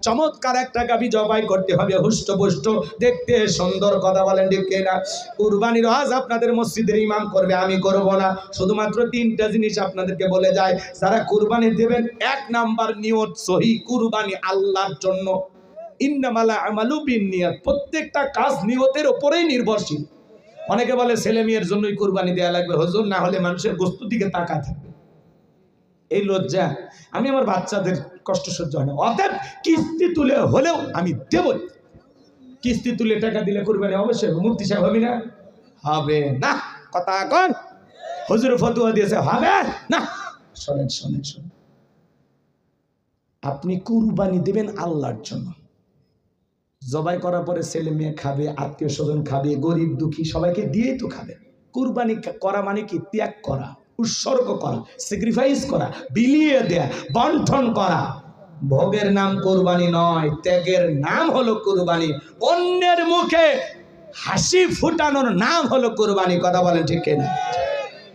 চমৎকার একটা গাভী জবাই করতে হবে, হুষ্টপুষ্ট দেখতে সুন্দর, কথা বলেন ঠিক কিনা? কুরবানির হজ আপনাদের মসজিদের ইমাম করবে, আমি করব না। শুধুমাত্র তিনটা জিনিস আপনাদেরকে বলে যায়, যারা কুরবানি দেবেন, এক নাম্বার নিয়ত সহি, কুরবানি আল্লাহর জন্য। ইন্নামাল আমালু বিন্নিয়াত, প্রত্যেকটা কাজ নিয়তের উপরেই নির্ভরশীল। অনেকে বলে ছেলে মেয়ের জন্যই কুরবানি দেওয়া লাগবে, হুজুর না হলে মানুষের বস্তুর দিকে তাকায় থাকবে। এই লজ্জা, আমি আমার বাচ্চাদের কষ্ট সহ্য হয় না, অতএব কিস্তি তুলে হলেও আমি দেবই। কিস্তি তুলে টাকা দিলে কুরবানি অবশ্যই মুফতি সাহেব হবে না? হবে না। কথা কন, হুজুর ফতোয়া দিয়েছে হবে না। শোনেন শোনেন শোনেন, আপনি কুরবানি দেবেন আল্লাহর জন্য। জবাই করার পরে ছেলে মেয়ে খাবে, আত্মীয় স্বজন খাবে, গরিব দুঃখী সবাইকে দিয়েই তো খাবে। কুরবানি করা মানে কি? ত্যাগ করা, উৎসর্গ করা, স্যাক্রিফাইস করা, বিলিয়ে দেয়া, বন্টন করা। ভোগের নাম কুরবানি নয়, ত্যাগের নাম হলো কুরবানি। অন্যের মুখে হাসি ফুটানোর নাম হলো কুরবানি, কথা বলেন ঠিক কিনা?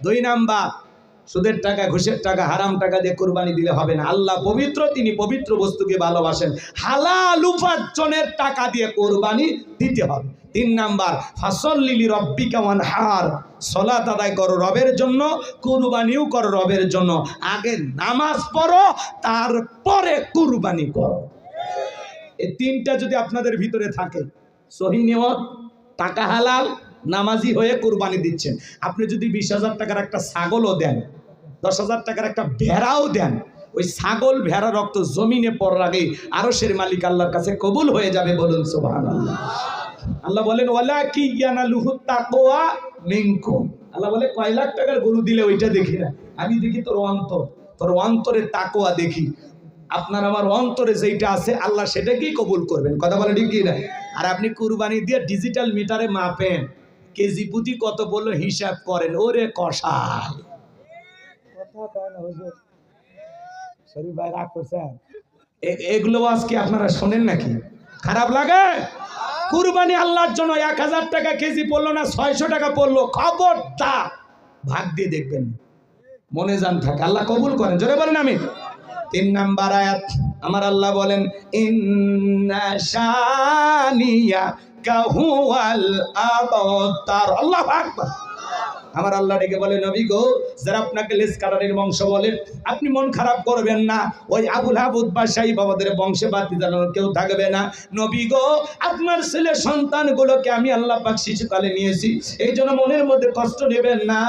দুই নাম্বার, সুদের টাকা, ঘুষের টাকা, হারাম টাকা দিয়ে কুরবানি দিলে হবে না। আল্লাহ পবিত্র, তিনি পবিত্র বস্তুকে ভালোবাসেন। হালাল উপার্জনের টাকা দিয়ে কুরবানি দিতে হবে। তিন নাম্বার, ফাসল্লি লিরাব্বিকা ওয়ানহার, সালাত আদায় করো রবের জন্য, কুরবানিও করো রবের জন্য। আগে নামাজ পড়ো, তারপরে কুরবানি করো। এই তিনটা যদি আপনাদের ভিতরে থাকে, সহি নিয়ত, টাকা হালাল, নামাজি হয়ে কুরবানি দিচ্ছেন। আপনি যদি 20,000 টাকার একটা ছাগলও দেন, 10,000 টাকার একটা ভেড়াও দেন, ওই ছাগল ভেড়া রক্ত জমিনে পড়ার আগে আরশের মালিক আল্লাহর কাছে কবুল হয়ে যাবে। বলুন সুবহানাল্লাহ। আল্লাহ বলেন ওয়ালাকি ইয়ানালুহু তাকওয়া মিনকুম। আল্লাহ বলে কয় লাখ টাকার গরু দিলে ওইটা দেখি না, আমি দেখি তোর অন্তর, তোর অন্তরে তাকওয়া দেখি। আপনার আমার অন্তরে যেটা আছে আল্লাহ সেটাকেই কবুল করবেন, কথা বলে ঠিক কি না? আর আপনি কুরবানি দিয়ে ডিজিটাল মিটারে মাপেন, কেজি প্রতি কত বললো হিসাব করেন, ওরে কষাই। এগুলো আজকে আপনারা শোনেন নাকি? খারাপ লাগে? কুরবানি আল্লাহর জন্য 1000 টাকা কেজি পড়লো না 600 টাকা পড়লো, খবরদার ভাগ দিয়ে দেখবেন, মনে জান থাকে, আল্লাহ কবুল করেন। জোরে বলেন আমিন। 3 নাম্বার আয়াত, আমার আল্লাহ বলেন ইন্না শানিয়াকা হুয়াল আবতার। আল্লাহু আকবার। আমার আল্লাহ ডেকে বলে নবী গো, যারা আপনাকে লেস কাটারির বংশ বলে, আপনি মন খারাপ করবেন না। ওই আবুল হাবুদ বাদশাহী বাবাদের বংশে বাতি জ্বালানোর কেউ থাকবে না। নবী গো, আপনার ছেলে সন্তানগুলোকে আমি আল্লাহ পাক শিশুকালে নিয়েছি, এই জন্য মনের মধ্যে কষ্ট নেবেন না।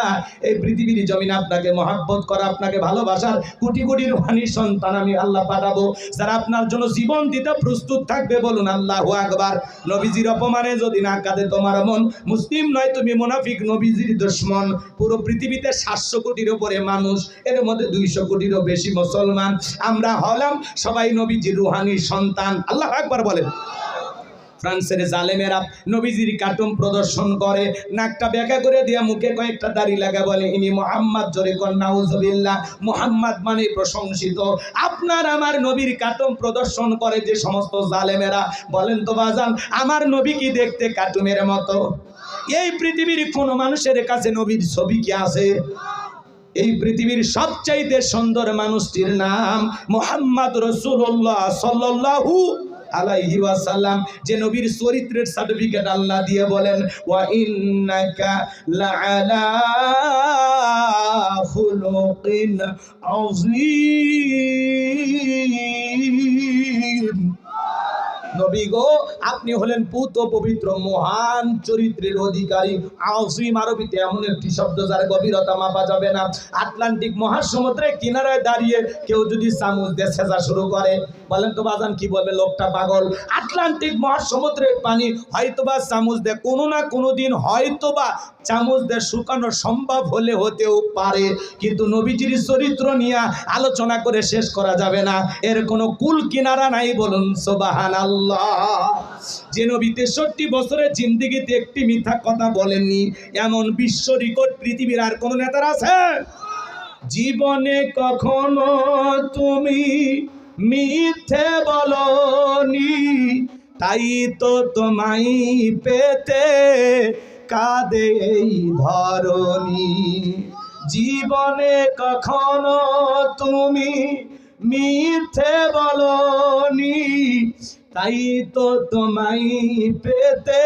এই পৃথিবীর জমিনে আপনাকে মহাব্বত করা, আপনাকে ভালোবাসার কোটি কোটি রুহানি সন্তান আমি আল্লাহ পাঠাবো, যারা আপনার জন্য জীবন দিতে প্রস্তুত থাকবে। বলুন আল্লাহু আকবার। নবীজির অপমানে যদি না কাঁদে তোমার মন, মুসলিম নয় তুমি মুনাফিক, নবীজির দুশমন। পুরো পৃথিবীতে 700 কোটির উপরে মানুষ, এর মধ্যে 200 কোটিরও বেশি মুসলমান। আমরা হলাম সবাই নবীজির রুহানি সন্তান। আল্লাহু আকবার বলেন। ফ্রান্সের জালেমেরা নবীজির কার্টুন প্রদর্শন করে, নাকটা ব্যাকা করে দিয়া মুখে কয়েকটা দাড়ি লাগা, বলে ইনি মুহাম্মদ। জোরে কর নাউজুবিল্লাহ। মুহাম্মদ মানে প্রশংসিত। আপনার আমার নবীর কার্টুন প্রদর্শন করে যে সমস্ত জালেমেরা, বলেন তো বাজান, আমার নবী কি দেখতে কার্টুনের মতো? এই পৃথিবীর কোন মানুষের কাছে নবীর ছবি কি আছে? এই পৃথিবীর সবচাইতে সুন্দর মানুষটির নাম মুহাম্মদ রাসূলুল্লাহ সাল্লাল্লাহু আলাইহি ওয়াসাল্লাম। যে নবীর চরিত্রের সার্টিফিকেট আল্লাহ দিয়ে বলেন ওয়া ইন্নাকা লাআলা খুলুকিন আযীম। নবী গো, আপনি হলেন পুত পবিত্র মহান চরিত্রের অধিকারী। আযীম আরবিতে এমন একটি শব্দ যার গভীরতা মাপা যাবে না। আটলান্টিক মহাসমুদ্রের কিনারায় দাঁড়িয়ে কেউ যদি চামচ দিয়ে সেজা শুরু করে, বলেন তো বাজান কি বলবে? লোকটা পাগল। আটলান্টিক মহাসমুদ্রের পানি হয়তোবা চামচ দিয়ে কোনো না কোনো দিন হয়তোবা চামচ দিয়ে শুকানো সম্ভব হলে হতেও পারে, কিন্তু নবীজির চরিত্র নিয়ে আলোচনা করে শেষ করা যাবে না, এর কোনো কুল কিনারা নাই। বলুন সুবহানাল্লাহ। যে নবী 63 বছরের জিন্দেগিতে একটি মিথ্যা কথা বলেননি, এমন বিশ্ব রেকর্ড পৃথিবীর আর কোন নেতার আছে? জীবনে কখনো তুমি মিথ্যে বলনি, তাই তো তোমায় পেতে কাঁদে এই ধরনী। জীবনে কখনো তুমি মিথ্যে বলনি, তাই তো তোমায় পেতে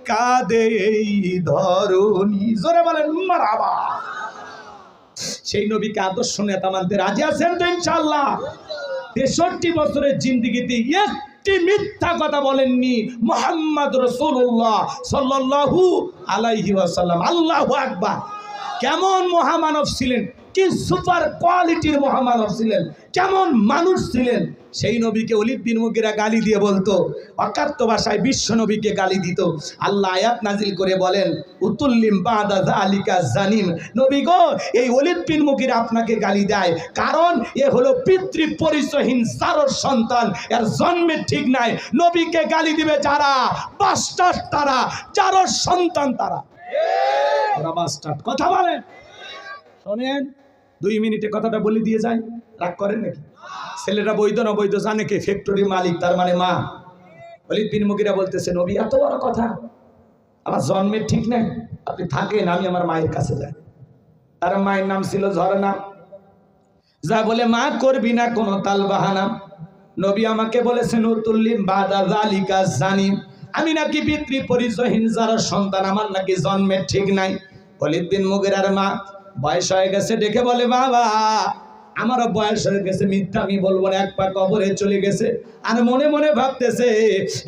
কাঁদে এই ধরনী। জোরে বলেন মারহাবা। সেই নবীকে আদর্শ নেতা মানতে রাজি আছেন তো ইনশাআল্লাহ? 63 বছরের জিন্দেগিতে একটি মিথ্যা কথা বলেননি মুহাম্মদ রাসূলুল্লাহ সাল্লাল্লাহু আলাইহি ওয়াসাল্লাম। আল্লাহু আকবার। কেমন মহামানব ছিলেন, কি সুপার কোয়ালিটির মহামানব ছিলেন, কেমন মানুষ ছিলেন। সেই নবীকে ওলীদ বিন মুগীরা গালি দিয়ে বলতো, অকাত্য ভাষায় বিশ্ব নবীকে গালি দিত। আল্লাহ আয়াত নাজিল করে বলেন, উতুল্লিম বাদা যালিকা জানিম। নবী গো, এই ওলীদ বিন মুগীরা আপনাকে গালি দেয় কারণ এ হলো পিতৃ পরিচয়হীন জারর সন্তান, এর জন্মের ঠিক নাই। নবীকে গালি দিবে যারা বাস্টার্ড, তারা জারর সন্তান, তারা বাস্টার্ড। কথা বলেন, শোনেন 2 মিনিটে কথাটা বলে দিয়ে যায়, রাগ করেন নাকি? ছেলেটা বৈধ না বৈধ জানে কে? ফ্যাক্টরি মালিক, তার মানে মা। ওলীদ বিন মুগীরা বলতেছে, নবী এত বড় কথা, আমার জন্মের ঠিক নাই, আপনি থাকেন, আমি আমার মায়ের কাছে যাই। তার মায়ের নাম ছিল ঝরনা। যা বলে, মা করবি না কোনো তাল বাহানা, নবী আমাকে বলেছেন উতুল্লিম বাদা যালিকা জানিম, আমি নাকি পিতৃ পরিচয়হীন যারা সন্তান, আমার নাকি জন্মের ঠিক নাই। ওলীদ বিন মুগীরার মা বয়স হয়ে গেছে, ডেকে বলে, বাবা আমারও বয়স হয়ে গেছে, মিথ্যা আমি বলবো না, এক পা কবরে চলে গেছে। আর মনে মনে ভাবতেছে,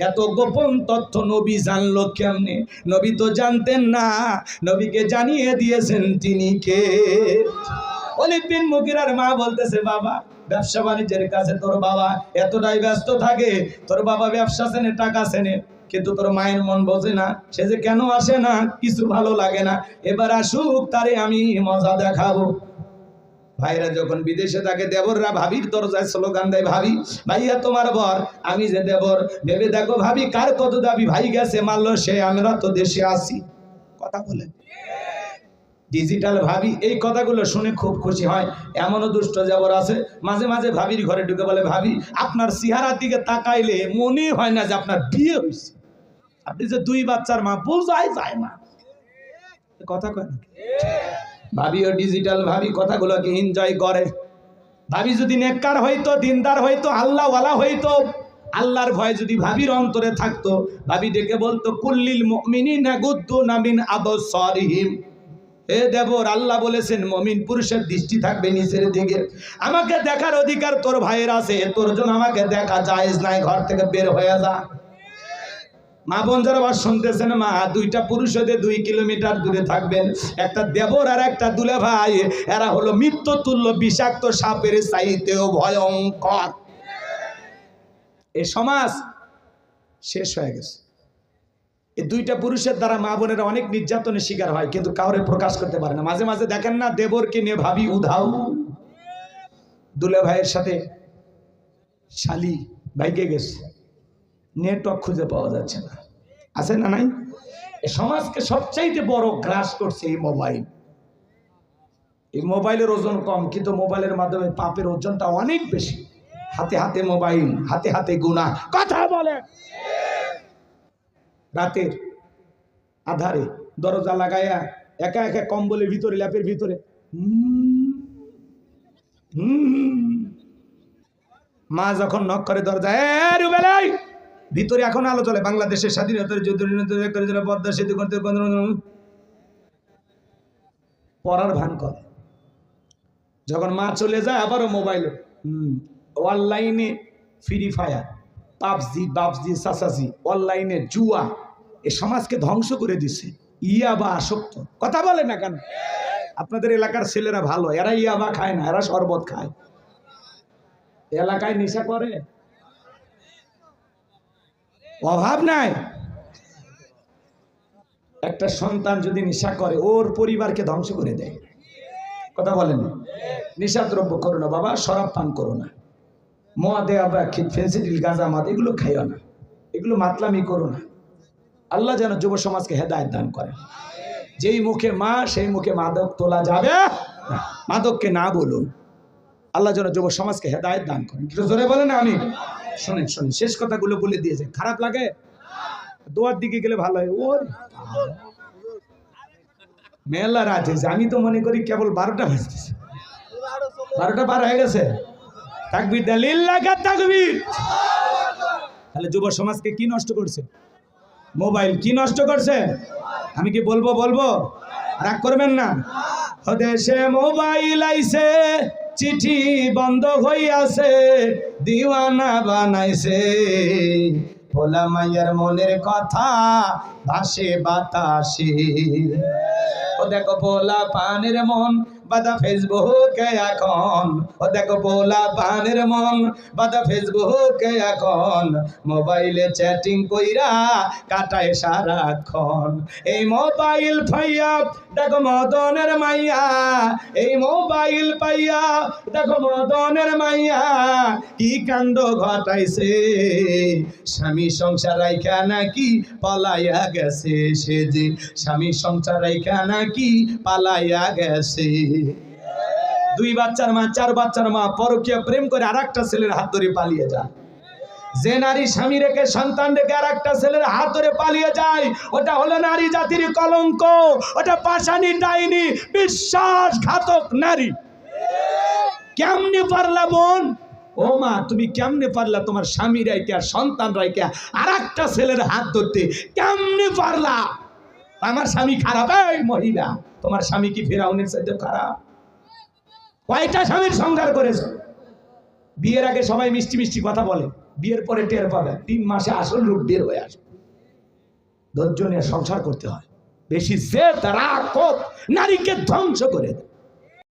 এত গোপন তথ্য নবী জানলো কেমনে? নবী তো জানতেন না, নবীকে জানিয়ে দিয়েছেন তিনি কে। ওলীদ বিন মুগীরার মা বলতেছে, বাবা ব্যবসা বাণিজ্যের কাছে তোর বাবা এতটাই ব্যস্ত থাকে, তোর বাবা ব্যবসা চেনে, টাকা চেনে, কিন্তু তোর মায়ের মন বোঝে না, সে যে কেন আসে না, কিছু ভালো লাগে না, এবার আসুক, তারে আমি মজা দেখাবো। ভাইরা যখন বিদেশে থাকে, দেবররা ভাবির দরজায় স্লোগান দেয়, ভাবি ভাইয়া তোমার বর, আমি যে দেবর, ভেবে দেখো ভাবি কার কত দাবি, ভাই গেছে মারলো সে, আমরা তো দেশে আসি। কথা বলে ডিজিটাল ভাবি এই কথাগুলো শুনে খুব খুশি হয়। এমনও দুষ্ট দেবর আছে, মাঝে মাঝে ভাবির ঘরে ঢুকে বলে, ভাবি আপনার চেহারার দিকে তাকাইলে মনে হয় না যে আপনার বিয়ে হয়েছে, আপনি যে 2 বাচ্চার মা, বোঝাই যায় না। কথা কয় না? ভাবি ও ডিজিটাল ভাবি কথাগুলোকে এনজয় করে। ভাবি যদি নেককার হইতো, দিনদার হইতো, আল্লাহওয়ালা হইতো, আল্লাহর ভয় যদি ভাবির অন্তরে থাকতো, ভাবি ডেকে বলতো, কুল্লিল মুমিনিনা গুদ্দুনা মিন আবসারিহিম। হে দেবর, আল্লাহ বলেছেন মুমিন পুরুষের দৃষ্টি থাকবে নিচের দিকে, আমাকে দেখার অধিকার তোর ভাইয়ের আছে, তোর জন্য আমাকে দেখা জায়েজ নাই, ঘর থেকে বের হয়ে যা। মা বোন যারা আবার শুনতেছেন, মা 2টা পুরুষ হতে 2 কিলোমিটার দূরে থাকবেন। একটা দেবর আর একটা দুলা ভাই, এরা হলো মৃত্যু তুল্য বিষাক্ত সাপের চাইতেও ভয়ঙ্কর। এই সমাজ শেষ হয়ে গেছে। এই 2টা পুরুষের দ্বারা মা বোনেরা অনেক নির্যাতনের শিকার হয়, কিন্তু কাউরে প্রকাশ করতে পারে না। মাঝে মাঝে দেখেন না, দেবরকে নিয়ে ভাবি উধাও, দুলা ভাইয়ের সাথে শালি ভাইকে গেছে, নেটওয়ার্ক খুঁজে পাওয়া যাচ্ছে না, আছে না নাই? এই সমাজকে সবচাইতে বড় গ্রাস করছে এই মোবাইল। এই মোবাইলের ওজন কম, কিন্তু মোবাইলের মাধ্যমে পাপের ওজনটা অনেক বেশি। হাতে হাতে মোবাইল, হাতে হাতে গুনাহ। কথা বলে, রাতের আধারে দরজা লাগায়া একা একা কম্বলের ভিতরে, ল্যাপের ভিতরে মা যখন নক করে দরজা, রুবেলাই ভিতরে এখন আলো চলে, বাংলাদেশের স্বাধীনতার যুদ্ধ পদ্মা সেতু করতে পড়ার ভান করে। যখন মা চলে যায়, আবারও মোবাইল, অনলাইনে ফ্রি ফায়ার, পাবজি সাসাসি, অনলাইনে জুয়া, এ সমাজকে ধ্বংস করে দিছে। ইয়াবা আসক্ত। কথা বলে না কেন? আপনাদের এলাকার ছেলেরা ভালো, এরা ইয়াবা খায় না, এরা শরবত খায়। এলাকায় নেশা করে, অভাব নাই। একটা সন্তান যদি নেশা করে, ওর পরিবারকে ধ্বংস করে দেয়। কথা বলেন, নেশা দ্রব্য করো না বাবা, শরাব পান করো না, মদে আবার ফেন্সিডিল, গাঁজা, মদ এগুলো খাইও না, এগুলো মাতলামি করো না। আল্লাহ যেন যুব সমাজকে হেদায়েত দান করে। যেই মুখে মা, সেই মুখে মাদক তোলা যাবে না, মাদককে না বলুন। আল্লাহ যেন যুব সমাজকে হেদায়েত দান করেন। জোরে বলেন আমি। শোনেন শোনেন, শেষ কথাগুলো বলে দিয়েছে, খারাপ লাগে? দোয়ার দিকে গেলে ভালো হয়। ওর মেলা রাত হয়েছে, আমি তো মনে করি কেবল 12টা বাজতেছে, 12টা পার হয়ে গেছে। তাকবীর দেন, লিল্লাহি তাকবীর। তাহলে যুব সমাজকে কি নষ্ট করছে? মোবাইল। কি নষ্ট করছে? আমি কি বলবো? রাগ করবেন না। দেশে মোবাইল আইছে, চিঠি বন্ধ হইয়াছে, দিওয়ানা বানাইছে, ভোলা মাইয়ার মনের কথা ভাসে বাতাসে। ও দেখো ভোলা পানের মন বাদা ফেসবুকে এখন, ও দেখো ভোলা পানের মন বাদা ফেসবুকে এখন, মোবাইলে চ্যাটিং কইরা কাটায় সারাক্ষণ। এই মোবাইল পাইয়া দেখো মদনের মাইয়া, এই মোবাইল পাইয়া দেখো মদনের মাইয়া কি কাণ্ড ঘটাইছে, স্বামী সংসার রাইখা নাকি পালাইয়া গেছে, সে যে স্বামী সংসার রাইখা নাকি পালাইয়া গেছে। 2 বাচ্চার মা, 4 বাচ্চার মা পরকীয়া প্রেম করে আরেকটা ছেলের হাত ধরে পালিয়ে যায়। যে নারী স্বামী রেখে সন্তান রেখে আরেকটা ছেলের হাত ধরে পালিয়ে যায়, ওটা হলো নারী জাতির কলঙ্ক, ওটা পাশানি ডাইনি, বিশ্বাসঘাতক নারী। কেমনে পারলা বোন? ও মা, তুমি কেমনে পারলা তোমার স্বামী রাইকে আর সন্তান রাইকে আরেকটা ছেলের হাত ধরতে? কেমনে পারলা? আমার স্বামী খারাপ? এই মহিলা, তোমার স্বামী কি ফিরাউনের চাইতে খারাপ? কয়টা স্বামীর সংসার করেছ? বিয়ের আগে সবাই মিষ্টি মিষ্টি কথা বলে, বিয়ের পরে টের পাবে 3 মাসে আসল রূপ বের হয়ে আসবে। ধৈর্য নিয়ে সংসার করতে হয়। বেশি জেদ রাগ নারীকে ধ্বংস করে দেয়।